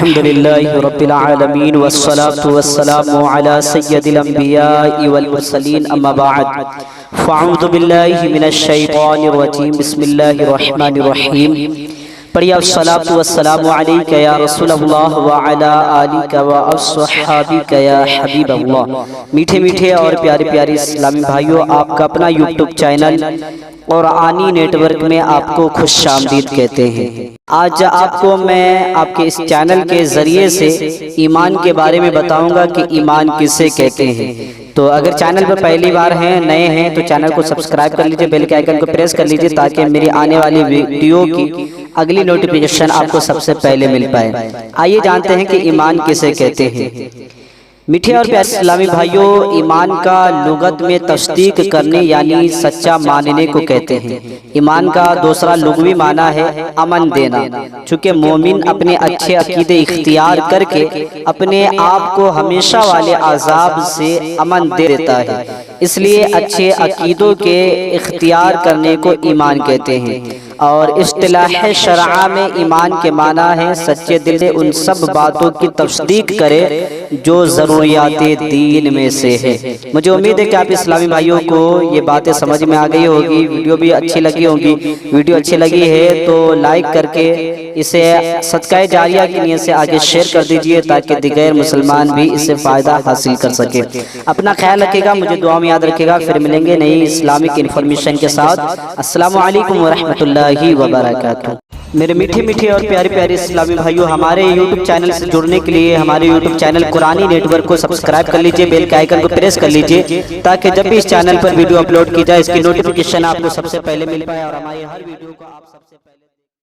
الحمدللہ رب العالمین والصلاة والسلام علی سید الانبیاء والمرسلین اما بعد فاعوذ باللہ من الشیطان الرجیم بسم اللہ الرحمن الرحیم پڑھیے الصلاة والسلام علیکہ یا رسول اللہ وعلی آلکہ واصحابکہ یا حبیب اللہ۔ میٹھے میٹھے اور پیارے پیارے اسلامی بھائیوں، آپ کا اپنا یوٹیوب چینل قرآنی نیٹ ورک میں آپ کو خوش آمدید کہتے ہیں۔ آج آپ کو میں آپ کے اس چینل کے ذریعے سے ایمان کے بارے میں بتاؤں گا کہ ایمان کسے کہتے ہیں۔ تو اگر چینل پر پہلی بار ہیں، نئے ہیں، تو چینل کو سبسکرائب کر لیجئے، بیل کے آئیکن کو پریس کر لیجئے تاکہ میری آنے والی ویڈیو کی اگلی نوٹیفیکیشن آپ کو سب سے پہلے مل پائے۔ آئیے جانتے ہیں کہ ایمان کسے کہتے ہیں۔ میٹھے اور پیارے اسلامی بھائیوں، ایمان کا لغت میں تصدیق کرنے یعنی سچا ماننے کو کہتے ہیں۔ ایمان کا دوسرا لغوی معنی ہے امن دینا، چونکہ مومن اپنے اچھے عقیدے اختیار کر کے اپنے آپ کو ہمیشہ والے عذاب سے امن دے دیتا ہے، اس لیے اچھے عقیدوں کے اختیار کرنے کو ایمان کہتے ہیں۔ اور اصطلاح شرع میں ایمان کے معنی ہے سچے دل سے ان سب باتوں کی تصدیق کرے جو ضروریات دین میں سے ہے۔ مجھے امید ہے کہ آپ اسلامی بھائیوں کو یہ باتیں سمجھ میں آ گئی ہوگی، ویڈیو بھی اچھی لگی ہوگی۔ ویڈیو اچھی لگی ہے تو لائک کر کے اسے صدقہ جاریہ کی نیت سے آگے شیئر کر دیجئے تاکہ دیگر مسلمان بھی اس سے فائدہ حاصل کر سکے۔ اپنا خیال رکھے گا، مجھے دعا میں یاد رکھے گا۔ پھر ملیں گے نئی اسلامک انفارمیشن کے ساتھ۔ السلام علیکم ورحمۃ اللہ وبرکاتہ۔ میرے میٹھے میٹھے اور پیارے پیارے اسلامی بھائیوں، ہمارے یوٹیوب چینل سے جڑنے کے لیے ہمارے یوٹیوب چینل قرآنی نیٹ ورک کو سبسکرائب کر لیجئے، بیل کے آئیکن کو پریس کر لیجئے تاکہ جب بھی اس چینل پر ویڈیو اپلوڈ کی جائے اس کی نوٹیفیکیشن آپ کو سب سے پہلے مل پائے اور ہماری ہر ویڈیو کو آپ سب سے پہلے